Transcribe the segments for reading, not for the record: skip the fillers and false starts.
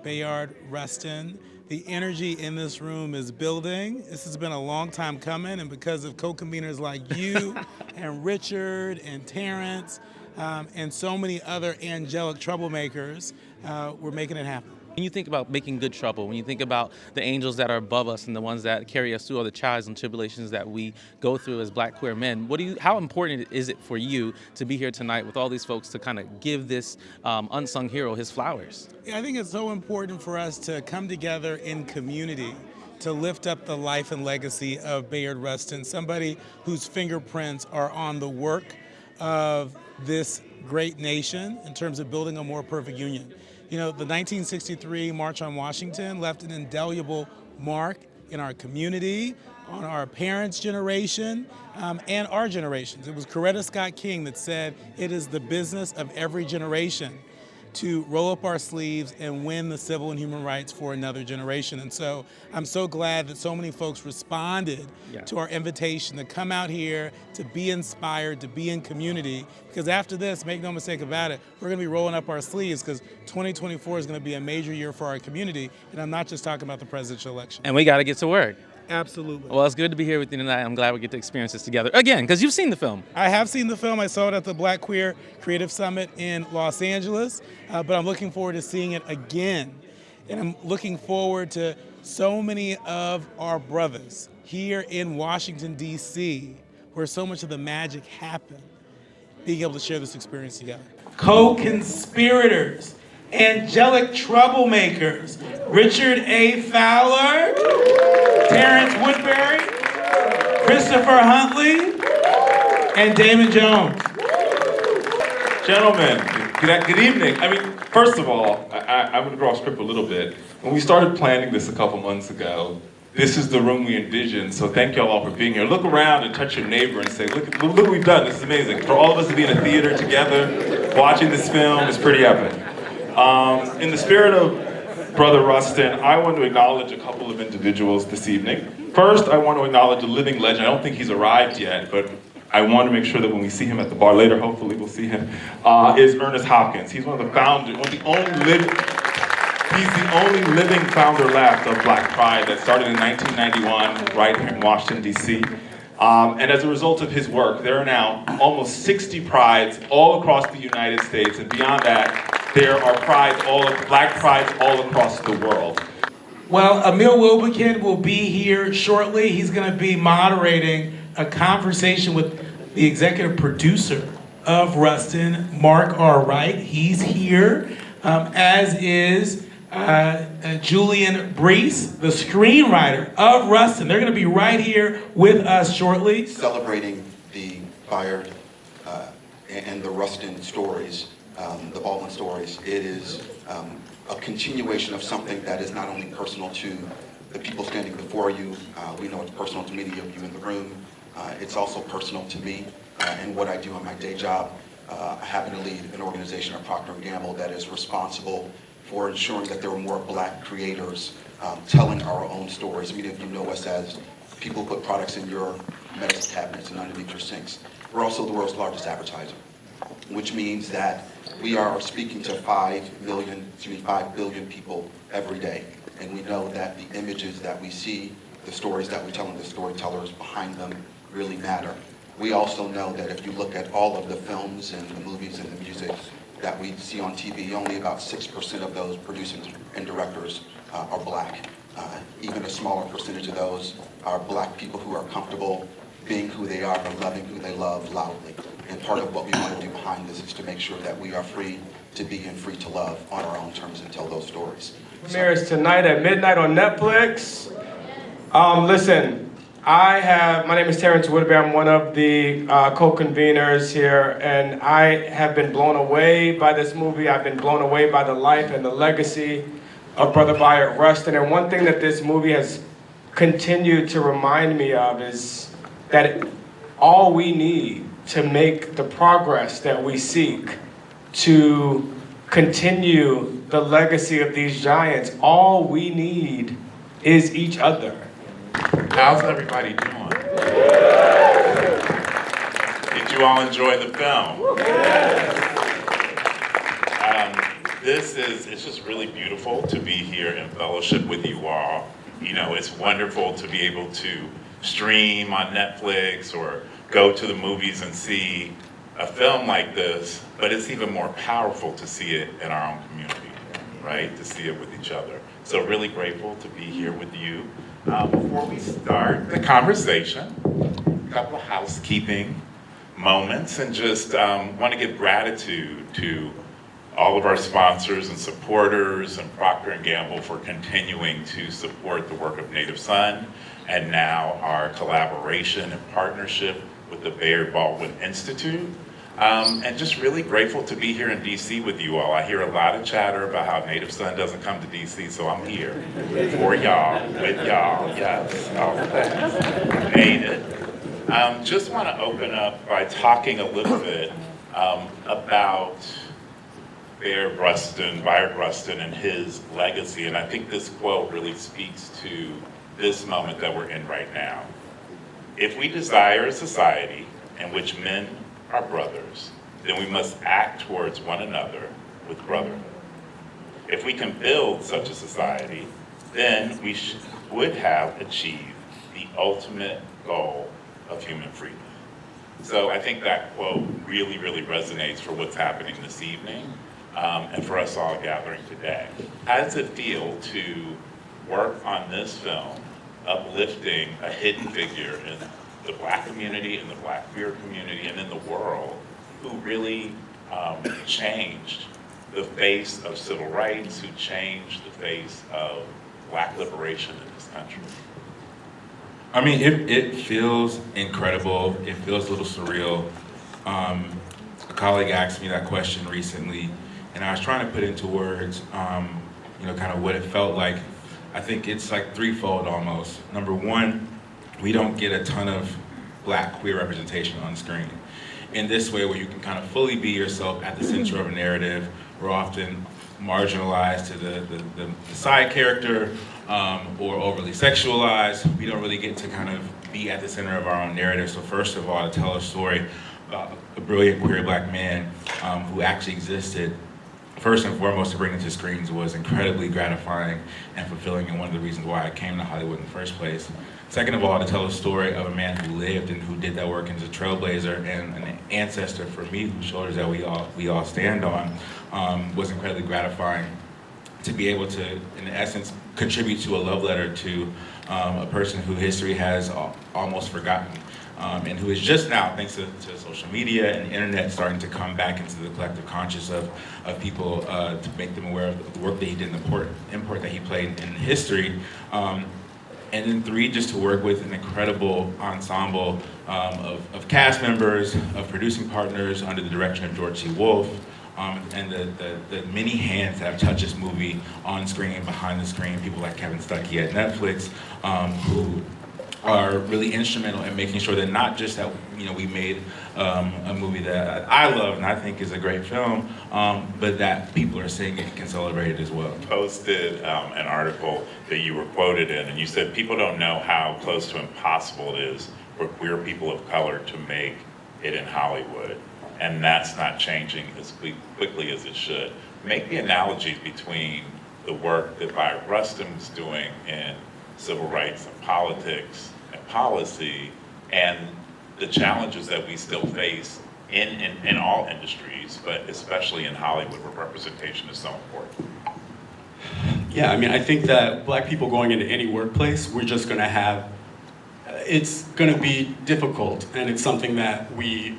Bayard, Rustin. The energy in this room is building. This has been a long time coming, and because of co-conveners like you and Richard and Terrence and so many other angelic troublemakers, we're making it happen. When you think about making good trouble, when you think about the angels that are above us and the ones that carry us through all the trials and tribulations that we go through as Black queer men, how important is it for you to be here tonight with all these folks to kind of give this unsung hero his flowers? Yeah, I think it's so important for us to come together in community to lift up the life and legacy of Bayard Rustin, somebody whose fingerprints are on the work of this great nation in terms of building a more perfect union. You know, the 1963 March on Washington left an indelible mark in our community, on our parents' generation, and our generations. It was Coretta Scott King that said, "It is the business of every generation to roll up our sleeves and win the civil and human rights for another generation." And so I'm so glad that so many folks responded to our invitation to come out here, to be inspired, to be in community. Because after this, make no mistake about it, we're gonna be rolling up our sleeves because 2024 is gonna be a major year for our community. And I'm not just talking about the presidential election. And we got to get to work. Absolutely. Well, it's good to be here with you tonight. I'm glad we get to experience this together again, because you've seen the film. I have seen the film. I saw it at the Black Queer Creative Summit in Los Angeles, but I'm looking forward to seeing it again. And I'm looking forward to so many of our brothers here in Washington, D.C., where so much of the magic happened, being able to share this experience together. Co-conspirators, angelic troublemakers, Richard A. Fowler, Terrence Woodbury, Christopher Huntley, and Damon Jones. Gentlemen, good evening. I mean, first of all, I'm going to go off script a little bit. When we started planning this a couple months ago, this is the room we envisioned, so thank y'all all for being here. Look around and touch your neighbor and say, look what we've done, this is amazing. For all of us to be in a theater together, watching this film is pretty epic. In the spirit of Brother Rustin, I want to acknowledge a couple of individuals this evening. First, I want to acknowledge a living legend. I don't think he's arrived yet, but I want to make sure that when we see him at the bar later, hopefully we'll see him, is Ernest Hopkins. He's one of the founders, he's the only living founder left of Black Pride that started in 1991 right here in Washington, D.C. And as a result of his work, there are now almost 60 prides all across the United States, and beyond that, there are Black prides all across the world. Well, Emil Wilbekin will be here shortly. He's going to be moderating a conversation with the executive producer of Rustin, Mark R. Wright. He's here, as is Julian Brees, the screenwriter of Rustin. They're going to be right here with us shortly. Celebrating the Bayard and the Rustin stories, the Baldwin stories, it is a continuation of something that is not only personal to the people standing before you. We know it's personal to many of you in the room. It's also personal to me and what I do on my day job. I happen to lead an organization at Procter & Gamble that is responsible for ensuring that there are more Black creators telling our own stories. Many of you know us as people who put products in your medicine cabinets and underneath your sinks. We're also the world's largest advertiser, which means that we are speaking to 5 billion people every day. And we know that the images that we see, the stories that we tell and the storytellers behind them really matter. We also know that if you look at all of the films and the movies and the music that we see on TV, only about 6% of those producers and directors are Black. Even a smaller percentage of those are Black people who are comfortable being who they are, but loving who they love loudly. And part of what we want to do behind this is to make sure that we are free to be and free to love on our own terms and tell those stories. Premieres tonight at midnight on Netflix. Listen, My name is Terrence Woodbury. I'm one of the co-conveners here, and I have been blown away by this movie. I've been blown away by the life and the legacy of Brother Bayard Rustin. And one thing that this movie has continued to remind me of is that all we need to make the progress that we seek to continue the legacy of these giants, all we need is each other. How's everybody doing? Did you all enjoy the film? It's just really beautiful to be here in fellowship with you all. You know, it's wonderful to be able to stream on Netflix or go to the movies and see a film like this, but it's even more powerful to see it in our own community, right? To see it with each other. So really grateful to be here with you. Before we start the conversation, a couple of housekeeping moments, and just want to give gratitude to all of our sponsors and supporters and Procter & Gamble for continuing to support the work of Native Son, and now our collaboration and partnership with the Bayard Baldwin Institute. And just really grateful to be here in DC with you all. I hear a lot of chatter about how Native Son doesn't come to DC, so I'm here for y'all, with y'all, yes, all the things. Made it. Just want to open up by talking a little bit about Bayard Rustin, and his legacy. And I think this quote really speaks to this moment that we're in right now. If we desire a society in which men are brothers, then we must act towards one another with brotherhood. If we can build such a society, then we would have achieved the ultimate goal of human freedom. So I think that quote really, really resonates for what's happening this evening, and for us all gathering today. How does it feel to work on this film, uplifting a hidden figure in the Black community, in the Black queer community, and in the world, who really changed the face of civil rights, who changed the face of Black liberation in this country? I mean, it feels incredible. It feels a little surreal. A colleague asked me that question recently, and I was trying to put into words, kind of what it felt like. I think it's like threefold almost. Number one, we don't get a ton of Black queer representation on screen. In this way, where you can kind of fully be yourself at the center of a narrative, we're often marginalized to the side character, or overly sexualized. We don't really get to kind of be at the center of our own narrative. So first of all, to tell a story about a brilliant queer Black man who actually existed, first and foremost, to bring it to screens was incredibly gratifying and fulfilling, and one of the reasons why I came to Hollywood in the first place. Second of all, to tell a story of a man who lived and who did that work and is a trailblazer and an ancestor for me, whose shoulders that we all stand on, was incredibly gratifying. To be able to, in essence, contribute to a love letter to a person who history has almost forgotten, and who is just now, thanks to social media and the internet, starting to come back into the collective conscious of people, to make them aware of the work that he did and the import that he played in history. And then three, just to work with an incredible ensemble of cast members, of producing partners under the direction of George C. Wolfe, and the many hands that have touched this movie on screen, behind the screen, people like Kevin Stuckey at Netflix, who are really instrumental in making sure that not just that we made a movie that I love and I think is a great film, but that people are seeing it and can celebrate it as well. Posted an article that you were quoted in, and you said people don't know how close to impossible it is for queer people of color to make it in Hollywood, and that's not changing as quickly as it should. Make the analogy between the work that Bayard Rustin was doing in civil rights and politics and policy, and the challenges that we still face in all industries, but especially in Hollywood, where representation is so important. Yeah, I mean, I think that Black people going into any workplace, we're just going to have, it's going to be difficult, and it's something that we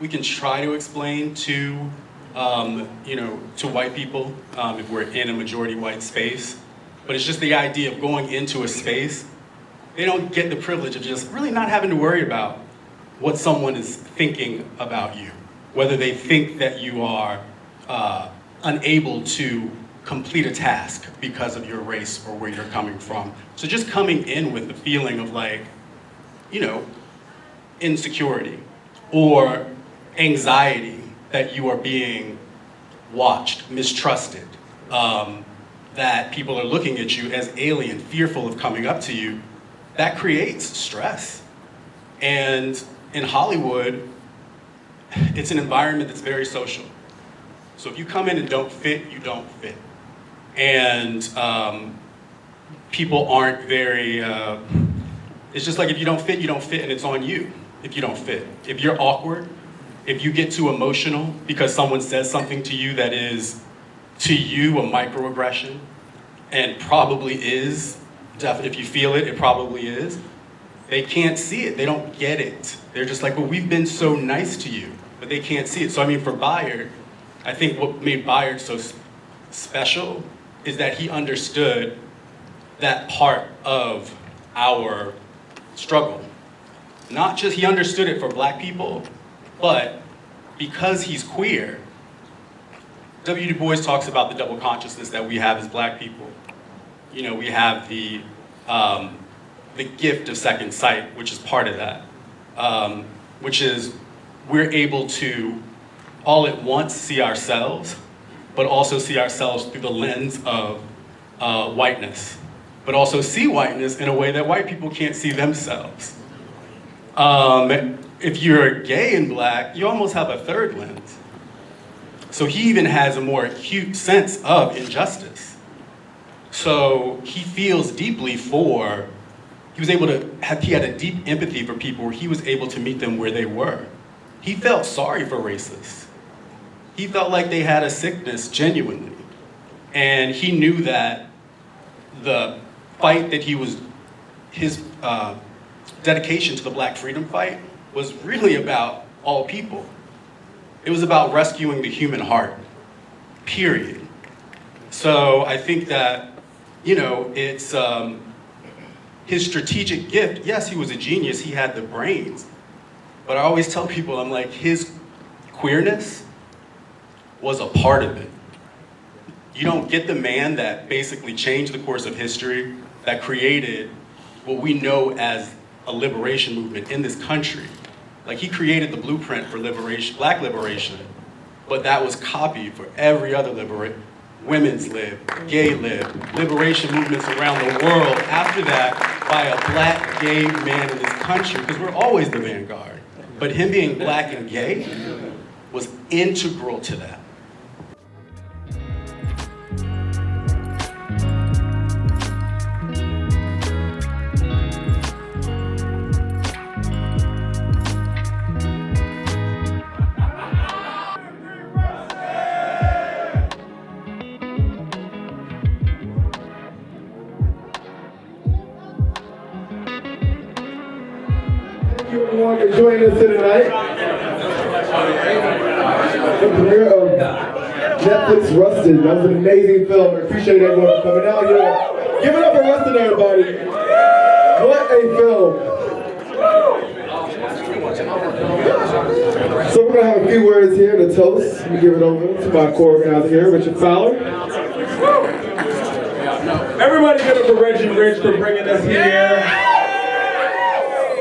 can try to explain to, to white people if we're in a majority white space. But it's just the idea of going into a space they don't get the privilege of just really not having to worry about what someone is thinking about you, whether they think that you are unable to complete a task because of your race or where you're coming from. So just coming in with the feeling of like, you know, insecurity or anxiety that you are being watched, mistrusted, that people are looking at you as alien, fearful of coming up to you, that creates stress. And in Hollywood, it's an environment that's very social. So if you come in and don't fit, you don't fit. And people aren't very, it's just like if you don't fit, and it's on you if you don't fit. If you're awkward, if you get too emotional because someone says something to you that is, to you, a microaggression, and probably is, if you feel it, it probably is, they can't see it, they don't get it. They're just like, well, we've been so nice to you, but they can't see it. So I mean, for Bayard, I think what made Bayard so special is that he understood that part of our struggle. Not just, he understood it for Black people, but because he's queer, W. Du Bois talks about the double consciousness that we have as Black people. You know, we have the gift of second sight, which is part of that, which is we're able to all at once see ourselves, but also see ourselves through the lens of whiteness, but also see whiteness in a way that white people can't see themselves. If you're gay and Black, you almost have a third lens. So he even has a more acute sense of injustice. So he feels deeply for, he had a deep empathy for people where he was able to meet them where they were. He felt sorry for racists. He felt like they had a sickness genuinely. And he knew that the fight that his dedication to the Black freedom fight was really about all people. It was about rescuing the human heart, period. So I think that, you know, it's his strategic gift. Yes, he was a genius, he had the brains. But I always tell people, I'm like, his queerness was a part of it. You don't get the man that basically changed the course of history, that created what we know as a liberation movement in this country. Like, he created the blueprint for liberation, Black liberation, but that was copied for every other women's lib, gay lib, liberation movements around the world after that by a Black gay man in this country, because we're always the vanguard. But him being Black and gay was integral to that. Thank you everyone for joining us here tonight. The premiere of Netflix Rustin. That was an amazing film. I appreciate everyone for coming out here. Give it up for Rustin, everybody. What a film. So we're going to have a few words here to toast. Let me give it over to my co-organizer here, Richard Fowler. Everybody give it up for Reggie Rich for bringing us here.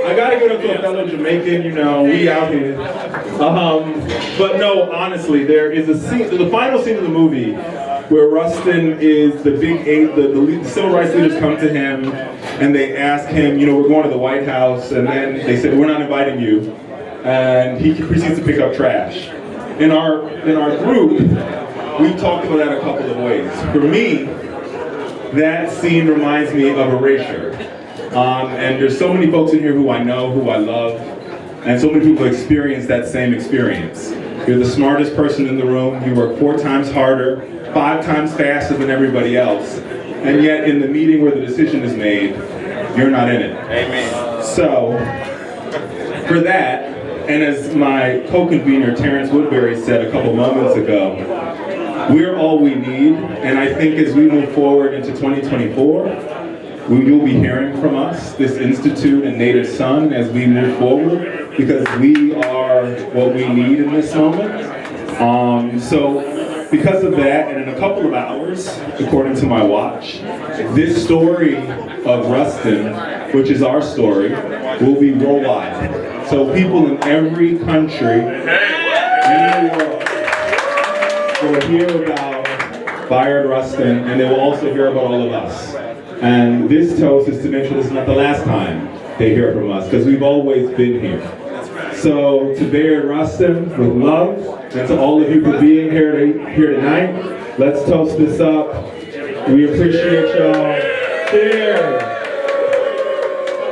I gotta give it up to a fellow Jamaican, you know, we out here. But no, honestly, there is a scene, the final scene of the movie, where Rustin is the big eight, the civil rights leaders come to him, and they ask him, you know, we're going to the White House, and then they said, we're not inviting you, and he proceeds to pick up trash. In our group, we've talked about that a couple of ways. For me, that scene reminds me of erasure. And there's so many folks in here who I know, who I love, and so many people experience that same experience. You're the smartest person in the room, you work 4 times harder, 5 times faster than everybody else, and yet in the meeting where the decision is made, you're not in it. Amen. So, for that, and as my co-convener Terrence Woodbury said a couple moments ago, we're all we need, and I think as we move forward into 2024, you'll be hearing from us, this institute and Native Son, as we move forward, because we are what we need in this moment. So because of that, and in a couple of hours, according to my watch, this story of Rustin, which is our story, will be worldwide. So people in every country in the world will hear about Bayard Rustin, and they will also hear about all of us. And this toast is to make sure this is not the last time they hear from us, because we've always been here. So to Bayard Rustin, with love, and to all of you for being here tonight, let's toast this up. We appreciate y'all. Cheers.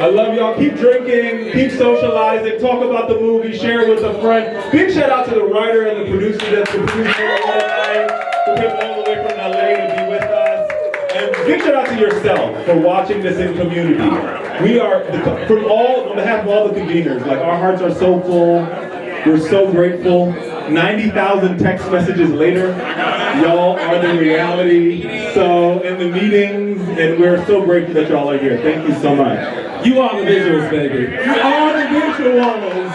I love y'all. Keep drinking, keep socializing, talk about the movie, share it with a friend. Big shout out to the writer and the producer that's producing it tonight, who came all the way from LA to be with us. And big shout out to yourself for watching this in community. We are, on behalf of all the conveners, like our hearts are so full. We're so grateful. 90,000 text messages later, y'all are the reality. So in the meetings, and we're so grateful that y'all are here. Thank you so much. You are the visuals, baby. You are the visuals.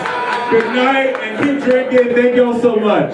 Good night and keep drinking. Thank y'all so much.